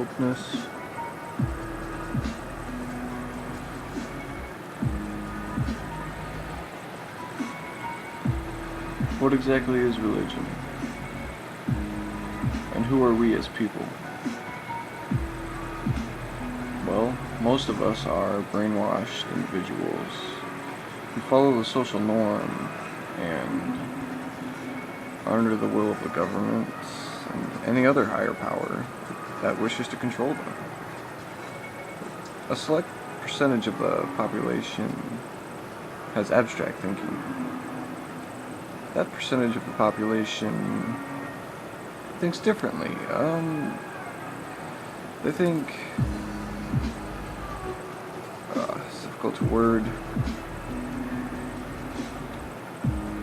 dopeness. What exactly is religion? And who are we as people? Well, most of us are brainwashed individuals who follow the social norm and are under the will of the government and any other higher power that wishes to control them. A select percentage of the population has abstract thinking. That percentage of the population thinks differently. They think, it's difficult to word,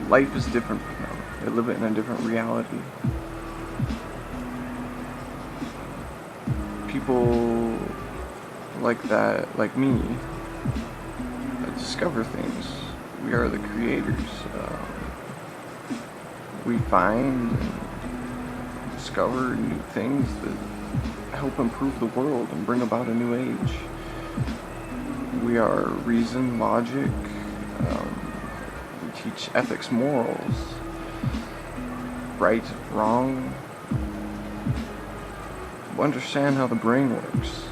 life is different from them. They live it in a different reality. People like that, like me, discover things. We are the creators. We find and discover new things that help improve the world and bring about a new age. We are reason, logic. We teach ethics, morals, right, wrong. We understand how the brain works.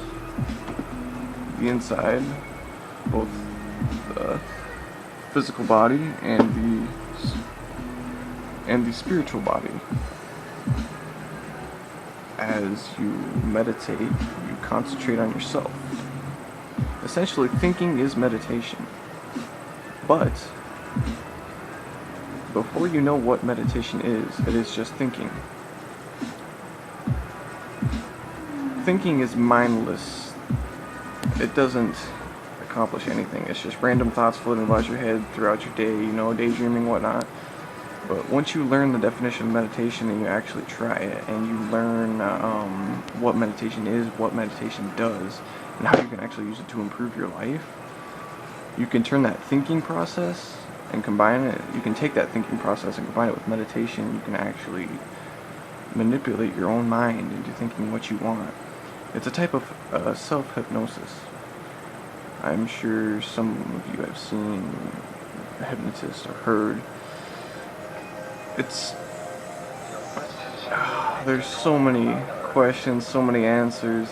The inside, both the physical body and the spiritual body. As you meditate, you concentrate on yourself. Essentially, thinking is meditation. But before you know what meditation is, it is just thinking. Thinking is mindless. It doesn't accomplish anything. It's just random thoughts floating about your head throughout your day, daydreaming, whatnot. But once you learn the definition of meditation and you actually try it, and you learn what meditation is, what meditation does, and how you can actually use it to improve your life, you can turn that thinking process and combine it. You can take that thinking process and combine it with meditation. You can actually manipulate your own mind into thinking what you want. It's a type of self-hypnosis. I'm sure some of you have seen a hypnotist or heard. There's so many questions, so many answers,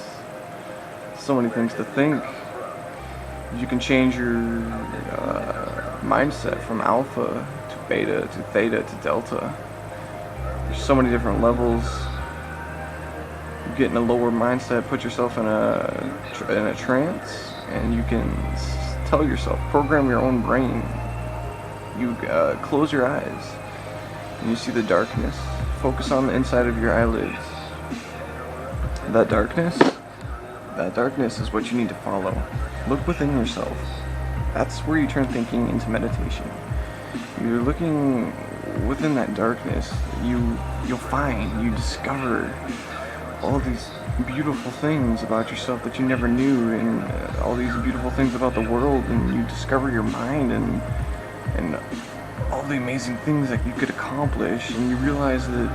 so many things to think. You can change your mindset from alpha to beta to theta to delta. There's so many different levels. You get in a lower mindset, put yourself in a trance, and you can tell yourself, program your own brain. You close your eyes and you see the darkness. Focus on the inside of your eyelids. That darkness is what you need to follow. Look within yourself. That's where you turn thinking into meditation. You're looking within that darkness. You discover all these beautiful things about yourself that you never knew, and all these beautiful things about the world, and you discover your mind and all the amazing things that you could accomplish, and you realize that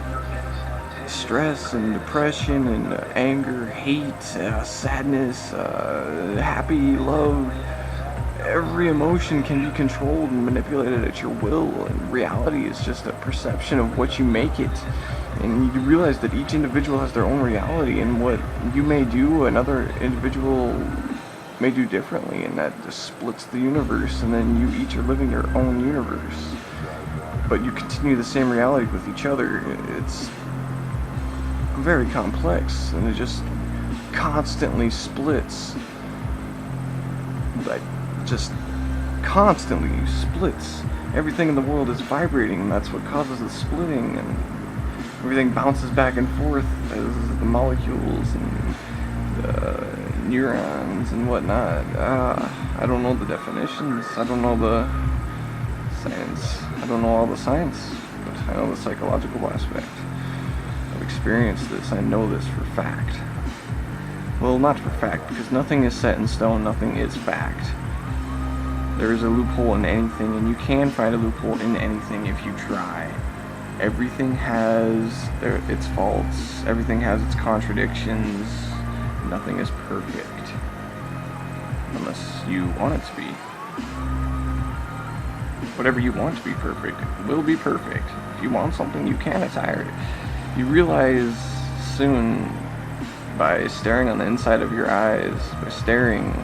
stress and depression and anger, hate, sadness, happy, love, every emotion can be controlled and manipulated at your will, and reality is just a perception of what you make it. And you realize that each individual has their own reality, and what you may do, another individual may do differently, and that just splits the universe, and then you each are living your own universe. But you continue the same reality with each other. It's very complex, and it just constantly splits. Like, just constantly splits. Everything in the world is vibrating, and that's what causes the splitting, and everything bounces back and forth as the molecules and the neurons and whatnot. I don't know the definitions. I don't know the science. I don't know all the science, but I know the psychological aspect. I've experienced this. I know this for fact. Well, not for fact, because nothing is set in stone. Nothing is fact. There is a loophole in anything, and you can find a loophole in anything if you try. Everything has its faults. Everything has its contradictions. Nothing is perfect. Unless you want it to be. Whatever you want to be perfect will be perfect. If you want something, you can attire it. You realize soon, by staring on the inside of your eyes, by staring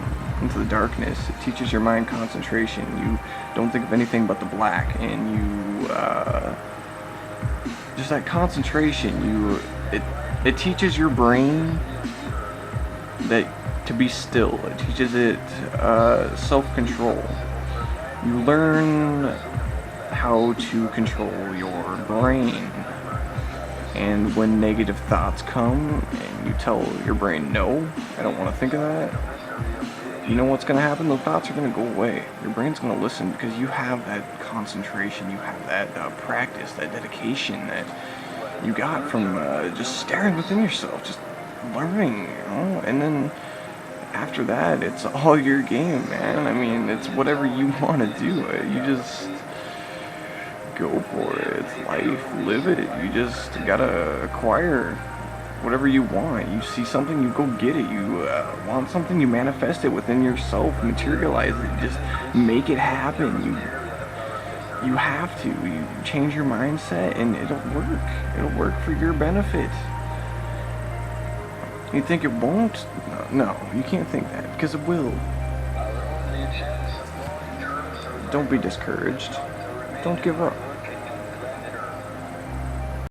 into the darkness, it teaches your mind concentration. You don't think of anything but the black, and you, just that concentration, it teaches your brain that to be still. It teaches it self-control. You learn how to control your brain. And when negative thoughts come and you tell your brain, no, I don't want to think of that, you know what's going to happen? Those thoughts are going to go away. Your brain's going to listen because you have that concentration, you have that practice, that dedication that you got from just staring within yourself, just learning, you know? And then after that, it's all your game, man. I mean, it's whatever you want to do. You just go for it. It's life. Live it. You just gotta acquire whatever you want. You see something, you go get it. You want something, you manifest it within yourself. Materialize it. Just make it happen. You have to. You change your mindset, and it'll work. It'll work for your benefit. You think it won't? No, you can't think that, because it will. Don't be discouraged. Don't give up.